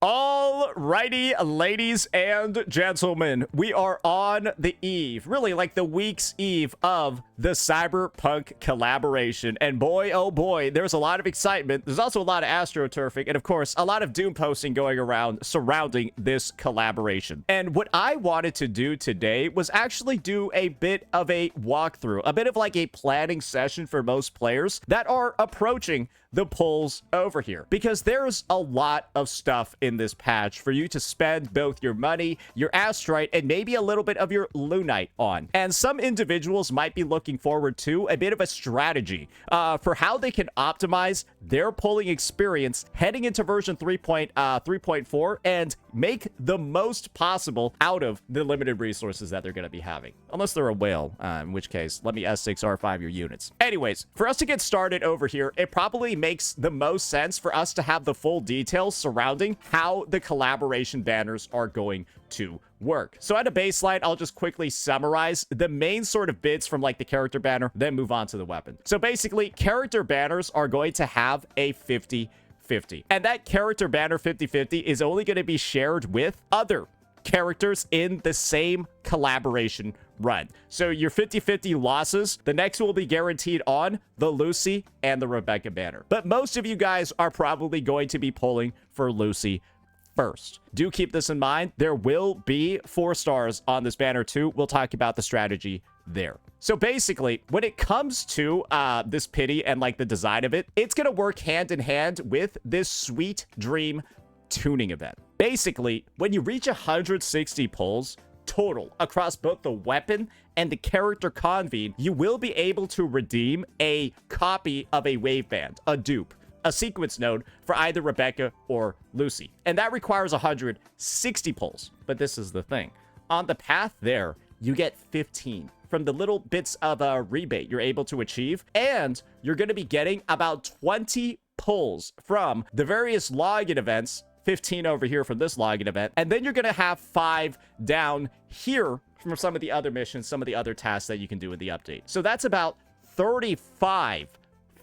Alrighty, ladies and gentlemen, we are on the eve, really like the week's eve of the Cyberpunk collaboration. And boy, oh boy, there's a lot of excitement. There's also a lot of astroturfing and, of course, a lot of doom posting going around surrounding this collaboration. And what I wanted to do today was actually do a bit of a walkthrough, a bit of like a planning session for most players that are approaching the polls over here, because there's a lot of stuff in this patch for you to spend both your money, your astrite, and maybe a little bit of your lunite on. And some individuals might be looking forward to a bit of a strategy for how they can optimize their polling experience heading into version 3.4 and make the most possible out of the limited resources that they're going to be having. Unless they're a whale, in which case, let me S6R5 your units. Anyways, for us to get started over here, it probably makes the most sense for us to have the full details surrounding how the collaboration banners are going to work. So at a baseline, I'll just quickly summarize the main sort of bits from like the character banner, then move on to the weapon. So basically, character banners are going to have a 50-50. And that character banner 50-50 is only going to be shared with other characters in the same collaboration run. So your 50-50 losses, the next will be guaranteed on the Lucy and the Rebecca banner. But most of you guys are probably going to be pulling for Lucy first. Do keep this in mind. There will be 4 stars on this banner too. We'll talk about the strategy there. So basically, when it comes to this pity and like the design of it, it's going to work hand in hand with this Sweet Dream tuning event. Basically, when you reach 160 pulls total across both the weapon and the character convene, you will be able to redeem a copy of a waveband, a dupe, a sequence node for either Rebecca or Lucy. And that requires 160 pulls. But this is the thing. On the path there, you get 15 from the little bits of a rebate you're able to achieve. And you're going to be getting about 20 pulls from the various login events, 15 over here from this login event. And then you're going to have 5 down here from some of the other missions, some of the other tasks that you can do in the update. So that's about 35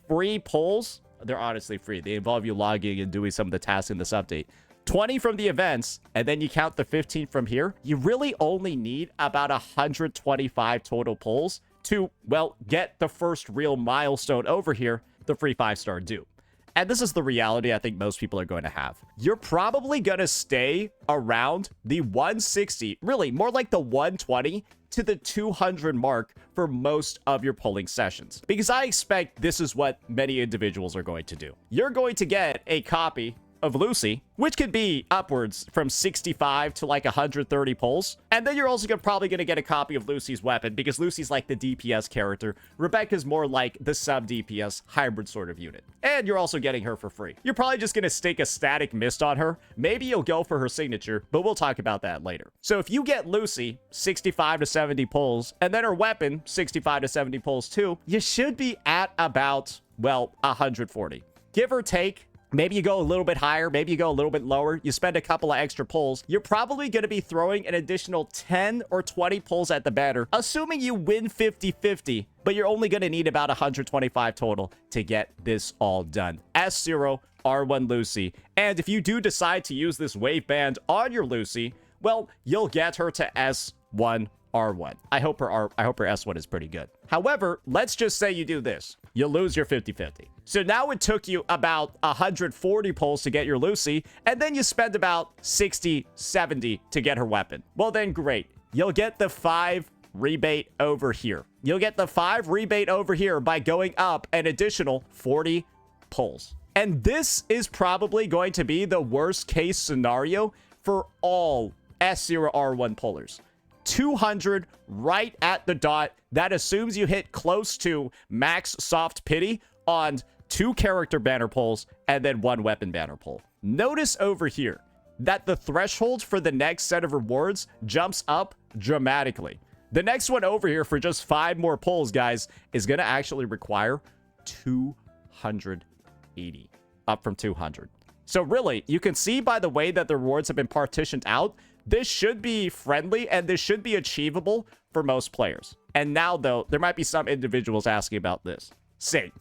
free pulls. They're honestly free. They involve you logging and doing some of the tasks in this update. 20 from the events, and then you count the 15 from here. You really only need about 125 total pulls to, well, get the first real milestone over here, the free 5-star dupe. And this is the reality I think most people are going to have. You're probably going to stay around the 160, really more like the 120 to the 200 mark for most of your polling sessions. Because I expect this is what many individuals are going to do. You're going to get a copy of Lucy, which could be upwards from 65 to like 130 pulls. And then you're also probably going to get a copy of Lucy's weapon, because Lucy's like the DPS character. Rebecca's more like the sub-DPS hybrid sort of unit. And you're also getting her for free. You're probably just going to stake a static mist on her. Maybe you'll go for her signature, but we'll talk about that later. So if you get Lucy 65 to 70 pulls, and then her weapon 65 to 70 pulls too, you should be at about, well, 140. Give or take. Maybe you go a little bit higher, maybe you go a little bit lower, you spend a couple of extra pulls. You're probably going to be throwing an additional 10 or 20 pulls at the banner, assuming you win 50-50, but you're only going to need about 125 total to get this all done. S0 R1 Lucy. And if you do decide to use this wave band on your Lucy, well, you'll get her to S1 R1. I hope her S1 is pretty good. However, let's just say you do this. You lose your 50-50. So now it took you about 140 pulls to get your Lucy, and then you spend about 60, 70 to get her weapon. Well then, great. You'll get the 5 rebate over here. You'll get the 5 rebate over here by going up an additional 40 pulls. And this is probably going to be the worst case scenario for all S0 R1 pullers. 200 right at the dot. That assumes you hit close to max soft pity on 2 character banner pulls and then 1 weapon banner pull. Notice over here that the threshold for the next set of rewards jumps up dramatically. The next one over here for just 5 more pulls, guys, is going to actually require 280, up from 200. So really, you can see by the way that the rewards have been partitioned out, this should be friendly and this should be achievable for most players. And now, though, there might be some individuals asking about this. Say,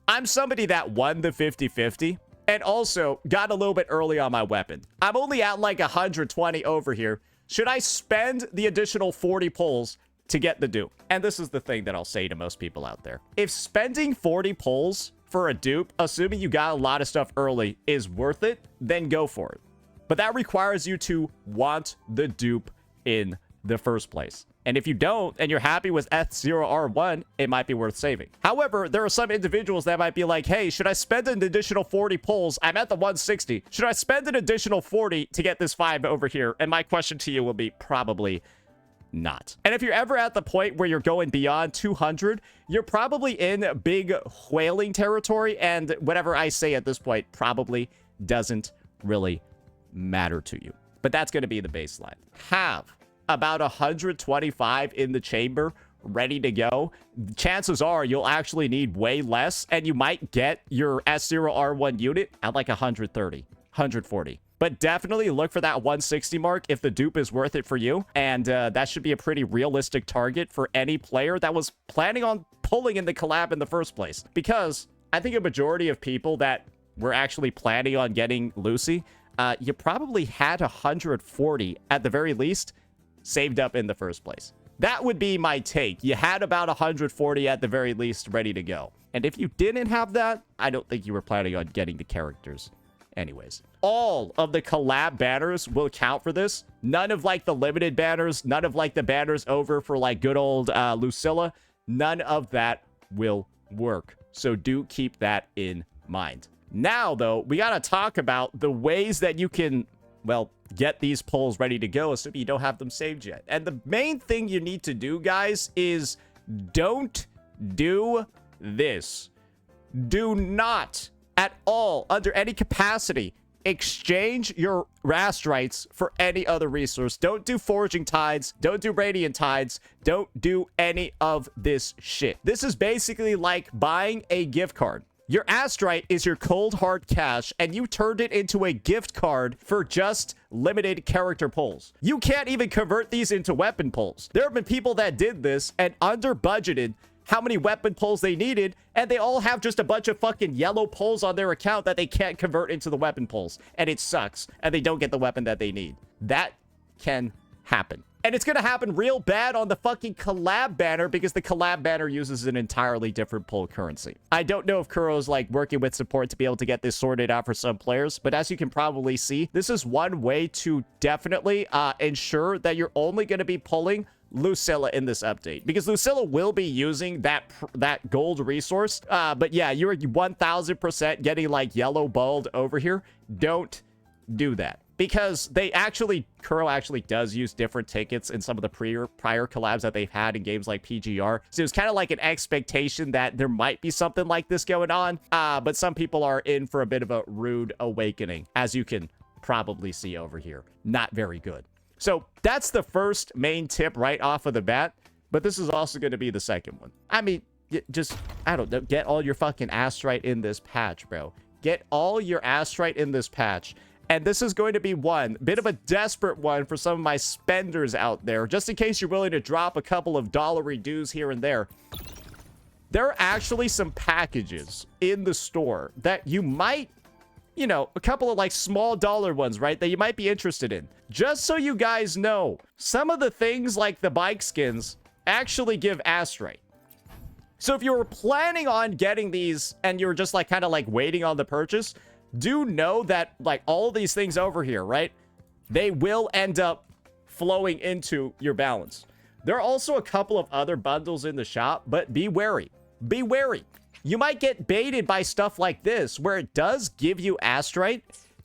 I'm somebody that won the 50-50, And also, got a little bit early on my weapon. I'm only at like 120 over here. Should I spend the additional 40 pulls to get the dupe? And this is the thing that I'll say to most people out there. If spending 40 pulls for a dupe, assuming you got a lot of stuff early, is worth it, then go for it. But that requires you to want the dupe in the first place. And if you don't, and you're happy with F0R1, it might be worth saving. However, there are some individuals that might be like, hey, should I spend an additional 40 pulls? I'm at the 160. Should I spend an additional 40 to get this 5 over here? And my question to you will be probably not. And if you're ever at the point where you're going beyond 200, you're probably in big whaling territory. And whatever I say at this point probably doesn't really matter to you. But that's going to be the baseline. Have about 125 in the chamber ready to go. Chances are you'll actually need way less, and you might get your S0R1 unit at like 130, 140. But definitely look for that 160 mark if the dupe is worth it for you. And that should be a pretty realistic target for any player that was planning on pulling in the collab in the first place. Because I think a majority of people that were actually planning on getting Lucy, you probably had 140 at the very least saved up in the first place. That would be my take. You had about 140 at the very least ready to go. And if you didn't have that, I don't think you were planning on getting the characters anyways. All of the collab banners will count for this. None of like the limited banners, none of like the banners over for like good old Lucilla, none of that will work. So do keep that in mind. Now, though, we got to talk about the ways that you can, well, get these pulls ready to go, assuming you don't have them saved yet. And the main thing you need to do, guys, is don't do this. Do not at all, under any capacity, exchange your Rastrites for any other resource. Don't do Forging Tides. Don't do Radiant Tides. Don't do any of this shit. This is basically like buying a gift card. Your Astrite is your cold hard cash, and you turned it into a gift card for just limited character pulls. You can't even convert these into weapon pulls. There have been people that did this and under budgeted how many weapon pulls they needed, and they all have just a bunch of fucking yellow pulls on their account that they can't convert into the weapon pulls, and it sucks, and they don't get the weapon that they need. That can happen. And it's going to happen real bad on the fucking collab banner because the collab banner uses an entirely different pull currency. I don't know if Kuro's like working with support to be able to get this sorted out for some players, but as you can probably see, this is one way to definitely ensure that you're only going to be pulling Lucilla in this update, because Lucilla will be using that gold resource. But yeah, you're 1000% getting like yellow balled over here. Don't do that. Because Kuro actually does use different tickets in some of the prior collabs that they've had in games like PGR. So it's kind of like an expectation that there might be something like this going on. But some people are in for a bit of a rude awakening, as you can probably see over here. Not very good. So that's the first main tip right off of the bat. But this is also going to be the second one. I mean, just, I don't know, get all your fucking Astrite in this patch, bro. Get all your Astrite in this patch. And this is going to be one bit of a desperate one for some of my spenders out there, just in case you're willing to drop a couple of dollary dues here and there. There are actually some packages in the store that you might, you know, a couple of like small dollar ones, right, that you might be interested in. Just so you guys know, some of the things like the bike skins actually give Astrite. So if you were planning on getting these and you're just like kind of like waiting on the purchase, do know that like all of these things over here, right, they will end up flowing into your balance. There are also a couple of other bundles in the shop, but be wary. Be wary. You might get baited by stuff like this where it does give you Astrite,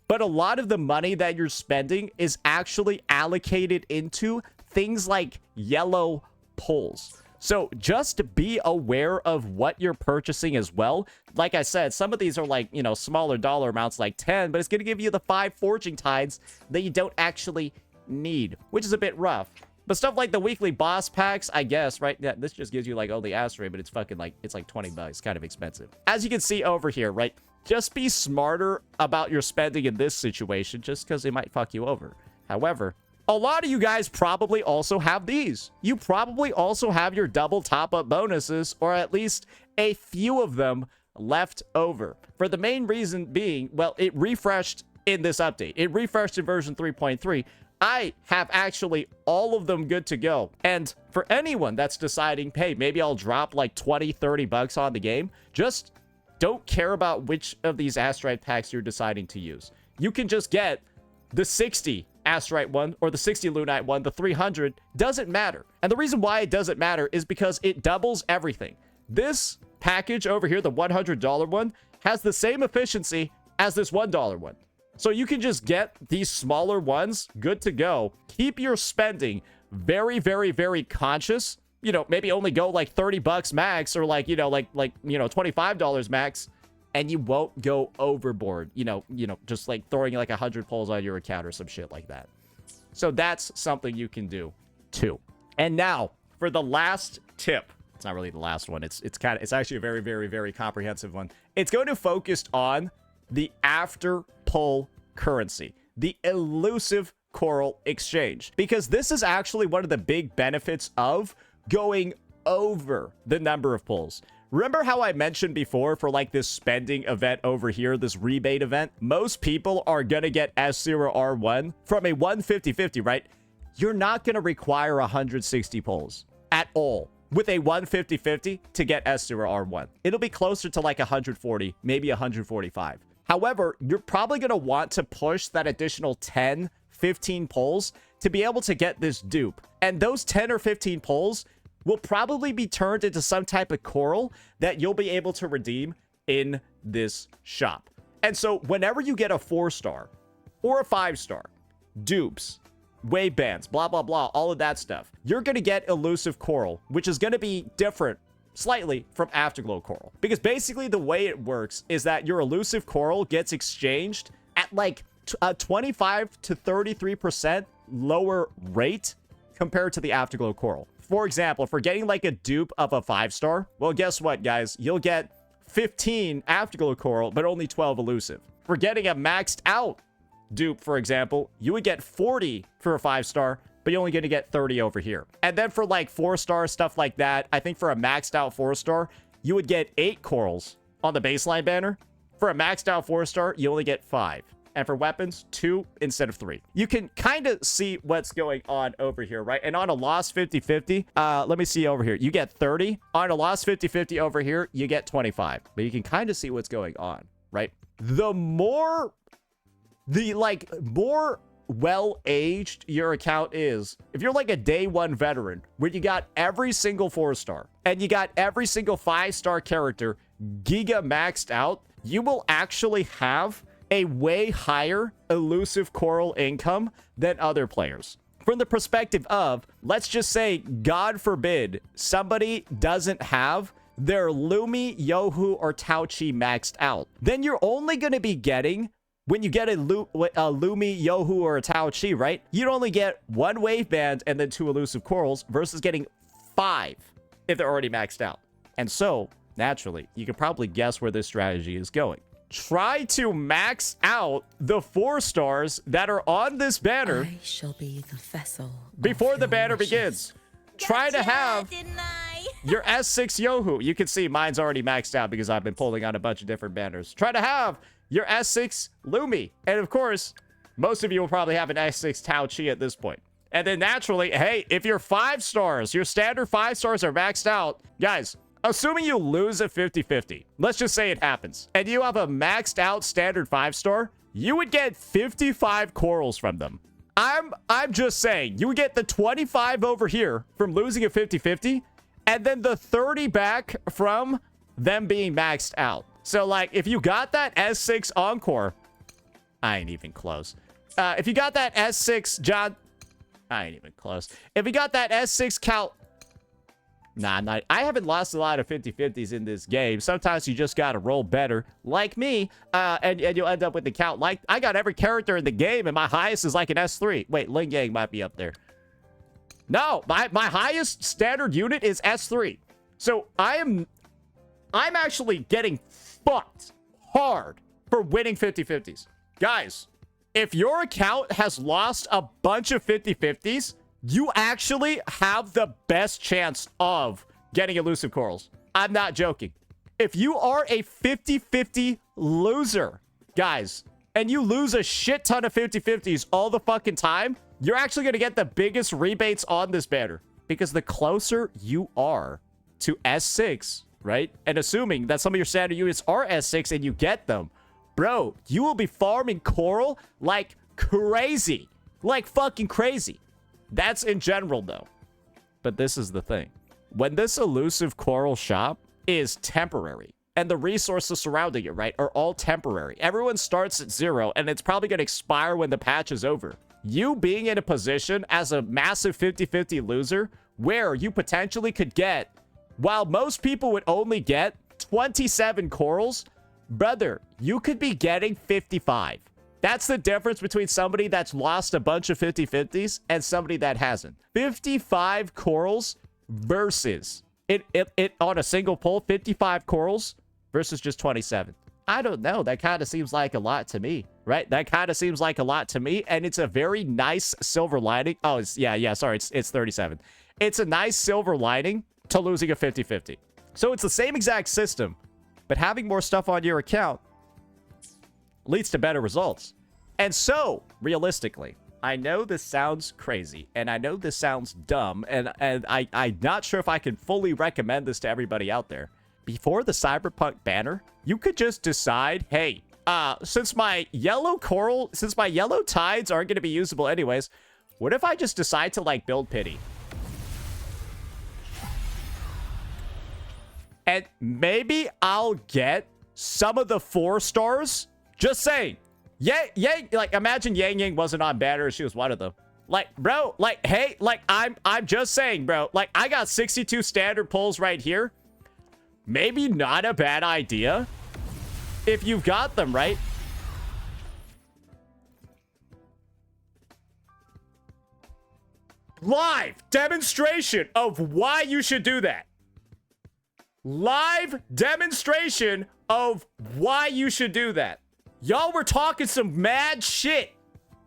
but a lot of the money that you're spending is actually allocated into things like yellow pulls. So just be aware of what you're purchasing as well. Like I said, some of these are like, you know, smaller dollar amounts like 10, but it's going to give you the 5 Forging Tides that you don't actually need, which is a bit rough. But stuff like the weekly boss packs, I guess, right? Yeah, this just gives you like only Astrite, but it's fucking like, it's like 20 bucks, kind of expensive. As you can see over here, right? Just be smarter about your spending in this situation just because it might fuck you over. However, a lot of you guys probably also have these. You probably also have your double top-up bonuses, or at least a few of them left over. For the main reason being, well, it refreshed in this update. It refreshed in version 3.3. I have actually all of them good to go. And for anyone that's deciding, hey, maybe I'll drop like 20, 30 bucks on the game, just don't care about which of these Astrite packs you're deciding to use. You can just get the 60 Astrite one or the 60 Lunite one, the 300, doesn't matter. And the reason why it doesn't matter is because it doubles everything. This package over here, the $100 one, has the same efficiency as this $1 one. So you can just get these smaller ones good to go. Keep your spending very, very, very conscious. You know, maybe only go like 30 bucks max or like, $25 max, and you won't go overboard. Just like throwing like 100 pulls on your account or some shit like that. So that's something you can do too. And now for the last tip. It's not really the last one. It's actually a very, very, very comprehensive one. It's going to focus on the after pull currency, the Illusive Coral exchange, because this is actually one of the big benefits of going over the number of pulls. Remember how I mentioned before for like this spending event over here, this rebate event, most people are going to get S0R1 from a 150-50, right? You're not going to require 160 pulls at all with a 150-50 to get S0R1. It'll be closer to like 140, maybe 145. However, you're probably going to want to push that additional 10, 15 pulls to be able to get this dupe. And those 10 or 15 pulls will probably be turned into some type of coral that you'll be able to redeem in this shop. And so whenever you get a 4-star or a 5-star, dupes, wave bands, blah, blah, blah, all of that stuff, you're going to get Illusive Coral, which is going to be different slightly from Afterglow Coral. Because basically the way it works is that your Illusive Coral gets exchanged at like a 25 to 33% lower rate compared to the Afterglow Coral. For example, if we're getting like a dupe of a 5-star, well, guess what, guys? You'll get 15 Afterglow Coral, but only 12 Illusive. If we're getting a maxed out dupe, for example, you would get 40 for a 5-star, but you're only going to get 30 over here. And then for like 4-star stuff like that, I think for a maxed out 4-star, you would get 8 corals on the baseline banner. For a maxed out 4-star, you only get 5. And for weapons, 2 instead of 3. You can kind of see what's going on over here, right? And on a lost 50-50, let me see over here. You get 30. On a lost 50-50 over here, you get 25. But you can kind of see what's going on, right? The more well-aged your account is, if you're like a day 1 veteran where you got every single 4-star and you got every single 5-star character giga maxed out, you will actually have a way higher Illusive Coral income than other players. From the perspective of, let's just say, God forbid, somebody doesn't have their Lumi, Yohu, or Tao Chi maxed out. Then you're only going to be getting, when you get a Lumi, Yohu, or a Tao Chi, right? You'd only get 1 wave band and then 2 Illusive Corals versus getting 5 if they're already maxed out. And so, naturally, you can probably guess where this strategy is going. Try to max out the 4-stars that are on this banner. I shall be the vessel before the banner wishes. begins. Try to have your S6 Yohu. You can see mine's already maxed out because I've been pulling on a bunch of different banners. Try to have your S6 Lumi. And of course, most of you will probably have an S6 Tao Chi at this point. And then naturally, hey, if your 5-stars, your standard 5-stars are maxed out, guys, assuming you lose a 50-50, let's just say it happens, and you have a maxed out standard 5-star, you would get 55 corals from them. I'm just saying, you would get the 25 over here from losing a 50-50, and then the 30 back from them being maxed out. So, like, if you got that S6 Encore, I ain't even close. If you got that S6 John, I ain't even close. If you got that S6 Cal, nah, I'm not. I haven't lost a lot of 50-50s in this game. Sometimes you just gotta roll better, like me, and you'll end up with the count. Like, I got every character in the game, and my highest is like an S3. Wait, Ling Yang might be up there. No, my highest standard unit is S3. So I'm actually getting fucked hard for winning 50-50s. Guys, if your account has lost a bunch of 50-50s, you actually have the best chance of getting Illusive Corals. I'm not joking. if you are a 50-50 loser, guys, and you lose a shit ton of 50-50s all the fucking time, you're actually going to get the biggest rebates on this banner. Because the closer you are to S6, right? And assuming that some of your standard units are S6 and you get them, bro, you will be farming coral like crazy. Like fucking crazy. That's in general, though. But this is the thing. When this elusive coral shop is temporary, and the resources surrounding it, right, are all temporary. Everyone starts at 0, and it's probably going to expire when the patch is over. You being in a position as a massive 50-50 loser where you potentially could get, while most people would only get 27 corals, brother, you could be getting 55. That's the difference between somebody that's lost a bunch of 50-50s and somebody that hasn't. 55 corals versus it on a single pull, 55 corals versus just 27. I don't know. That kind of seems like a lot to me, right? That kind of seems like a lot to me, and it's a very nice silver lining. Oh, it's sorry, it's 37. It's a nice silver lining to losing a 50-50. So it's the same exact system, but having more stuff on your account leads to better results. And so, realistically, I know this sounds crazy, and I know this sounds dumb, and I'm not sure if I can fully recommend this to everybody out there. Before the Cyberpunk banner, you could just decide, hey, since my yellow tides aren't going to be usable anyways, what if I just decide to, like, build pity? And maybe I'll get some of the 4 stars. Just saying. Yang, like, imagine Yang Yang wasn't on banner. She was one of them. Like, bro, like, hey, like, I'm just saying, bro. Like, I got 62 standard pulls right here. Maybe not a bad idea if you've got them, right? Live demonstration of why you should do that. Live demonstration of why you should do that. Y'all were talking some mad shit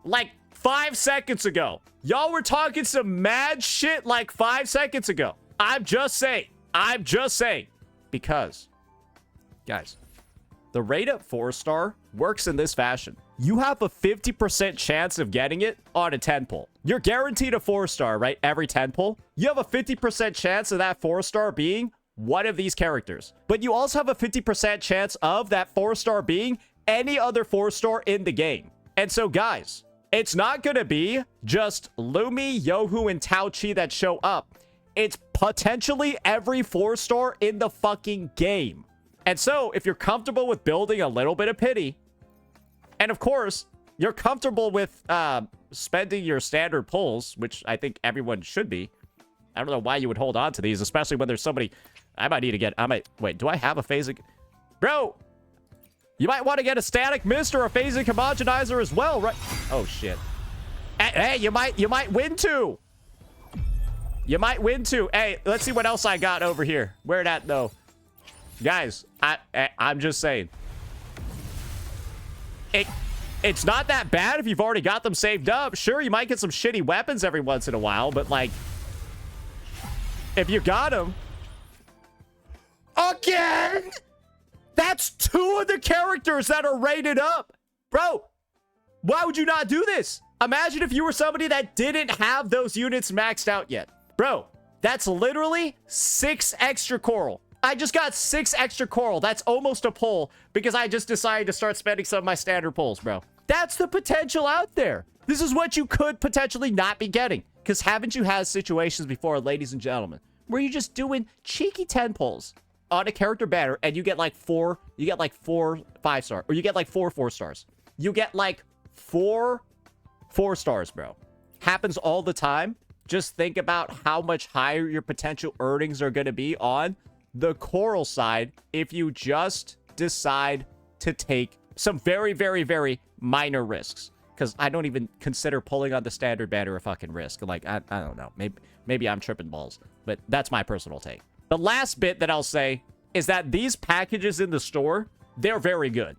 like 5 seconds ago. Y'all were talking some mad shit like 5 seconds ago. I'm just saying. Because, guys, the rate up 4-star works in this fashion. You have a 50% chance of getting it on a 10 pull. You're guaranteed a 4-star, right? Every 10 pull. You have a 50% chance of that 4-star being one of these characters. But you also have a 50% chance of that 4-star being any other 4-star in the game. And so, guys, it's not going to be just Lumi, Yohu, and Tao Chi that show up. It's potentially every 4-star in the fucking game. And so, if you're comfortable with building a little bit of pity, and of course, you're comfortable with spending your standard pulls, which I think everyone should be. I don't know why you would hold on to these, especially when there's somebody... Wait, do I have a phasic... Bro! You might want to get a static mist or a phasic homogenizer as well, right? Oh, shit. Hey, you might win too. You might win too. Hey, let's see what else I got over here. Where that though? Guys, I'm just saying. It's not that bad if you've already got them saved up. Sure, you might get some shitty weapons every once in a while, but like, if you got them... Again! That's 2 of the characters that are rated up. Bro, why would you not do this? Imagine if you were somebody that didn't have those units maxed out yet. Bro, that's literally 6 extra coral. I just got 6 extra coral. That's almost a pull because I just decided to start spending some of my standard pulls, bro. That's the potential out there. This is what you could potentially not be getting. Because haven't you had situations before, ladies and gentlemen, where you're just doing cheeky 10 pulls on a character banner and you get like 4 5-star, or you get like 4 4-stars. You get like 4 4-stars, bro. Happens all the time. Just think about how much higher your potential earnings are going to be on the coral side if you just decide to take some very, very, very minor risks. Because I don't even consider pulling on the standard banner a fucking risk. Like, I don't know. Maybe I'm tripping balls. But that's my personal take. The last bit that I'll say is that these packages in the store, they're very good.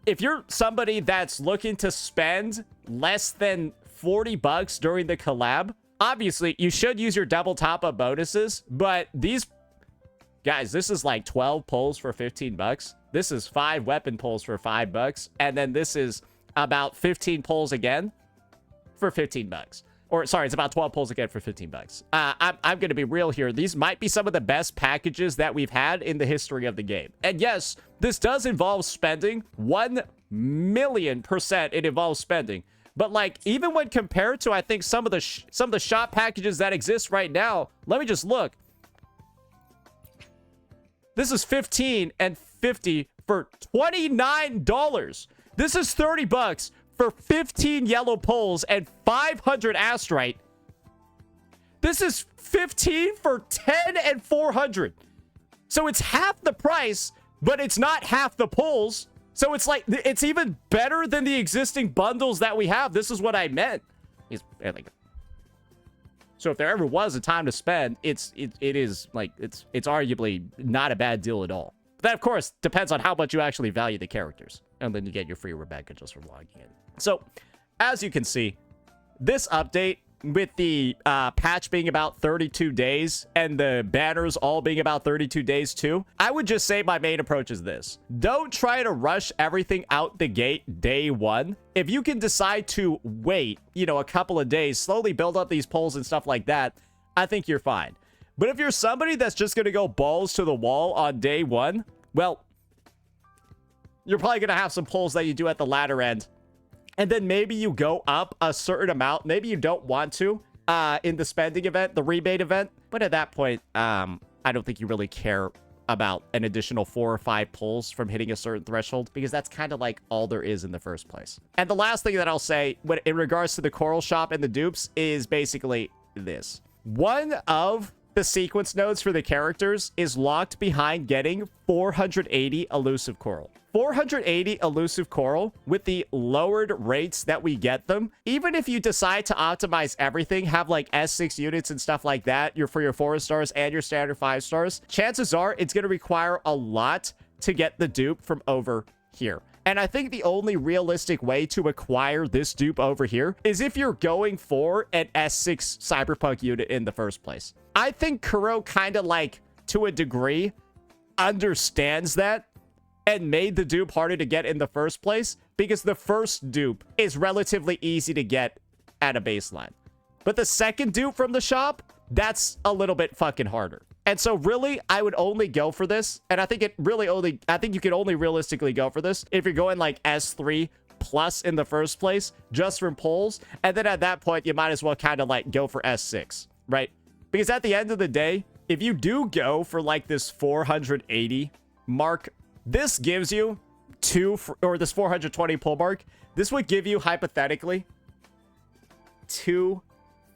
If you're somebody that's looking to spend less than $40 during the collab, obviously you should use your double top-up bonuses. But these... Guys, this is like 12 pulls for 15 bucks. This is 5 weapon pulls for 5 bucks. And then this is about 15 pulls again for 15 bucks. Or, sorry, it's about 12 pulls again for 15 bucks. I'm going to be real here. These might be some of the best packages that we've had in the history of the game. And yes, this does involve spending. 1,000,000% it involves spending. But, like, even when compared to, I think, some of the shop packages that exist right now, let me just look. This is 15 and 50 for $29. This is 30 bucks for 15 yellow poles and 500 astrite. This is 15 for 10 and 400. So it's half the price, but it's not half the poles. So it's like, it's even better than the existing bundles that we have. This is what I meant. So if there ever was a time to spend, it is like, it's arguably not a bad deal at all. That, of course, depends on how much you actually value the characters. And then you get your free Rebecca just for logging in. So, as you can see, this update, with the patch being about 32 days and the banners all being about 32 days too, I would just say my main approach is this. Don't try to rush everything out the gate day one. If you can decide to wait, you know, a couple of days, slowly build up these polls and stuff like that, I think you're fine. But if you're somebody that's just going to go balls to the wall on day one, well, you're probably going to have some polls that you do at the latter end. And then maybe you go up a certain amount. Maybe you don't want to in the spending event, the rebate event. But at that point, I don't think you really care about an additional 4 or 5 pulls from hitting a certain threshold, because that's kind of like all there is in the first place. And the last thing that I'll say in regards to the Coral Shop and the dupes is basically this. One of the sequence nodes for the characters is locked behind getting 480 Illusive Coral. 480 Illusive Coral, with the lowered rates that we get them, even if you decide to optimize everything, have like S6 units and stuff like that, for your 4 stars and your standard 5 stars, chances are it's going to require a lot to get the dupe from over here. And I think the only realistic way to acquire this dupe over here is if you're going for an S6 Cyberpunk unit in the first place. I think Kuro kind of, like, to a degree, understands that and made the dupe harder to get in the first place, because the first dupe is relatively easy to get at a baseline. But the second dupe from the shop, that's a little bit fucking harder. And so really, I would only go for this, and I think you can only realistically go for this if you're going like S3 plus in the first place, just from polls, and then at that point, you might as well kind of like go for S6, right? Because at the end of the day, if you do go for like this 480 mark, this gives you this 420 pull mark, this would give you hypothetically 2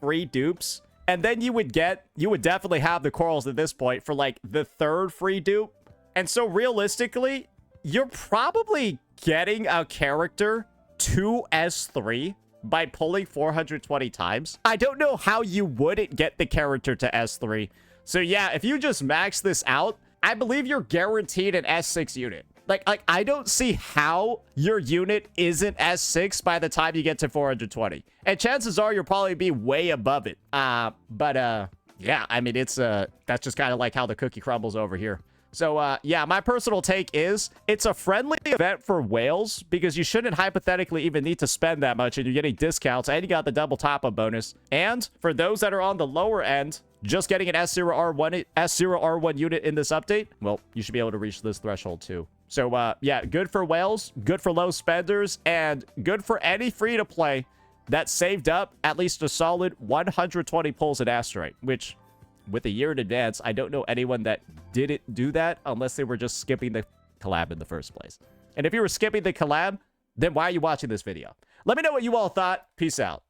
free dupes. And then you would definitely have the corals at this point for like the 3rd free dupe. And so realistically, you're probably getting a character to S3 by pulling 420 times. I don't know how you wouldn't get the character to S3. So yeah, if you just max this out, I believe you're guaranteed an S6 unit. Like I don't see how your unit isn't S6 by the time you get to 420. And chances are you'll probably be way above it. Yeah, I mean, it's that's just kind of like how the cookie crumbles over here. So yeah, my personal take is it's a friendly event for whales, because you shouldn't hypothetically even need to spend that much, and you're getting discounts, and you got the double top-up bonus. And for those that are on the lower end, just getting an S0R1 unit in this update, well, you should be able to reach this threshold too. So yeah, good for whales, good for low spenders, and good for any free-to-play that saved up at least a solid 120 pulls at Asteroid, which, with a year in advance, I don't know anyone that didn't do that unless they were just skipping the collab in the first place. And if you were skipping the collab, then why are you watching this video? Let me know what you all thought. Peace out.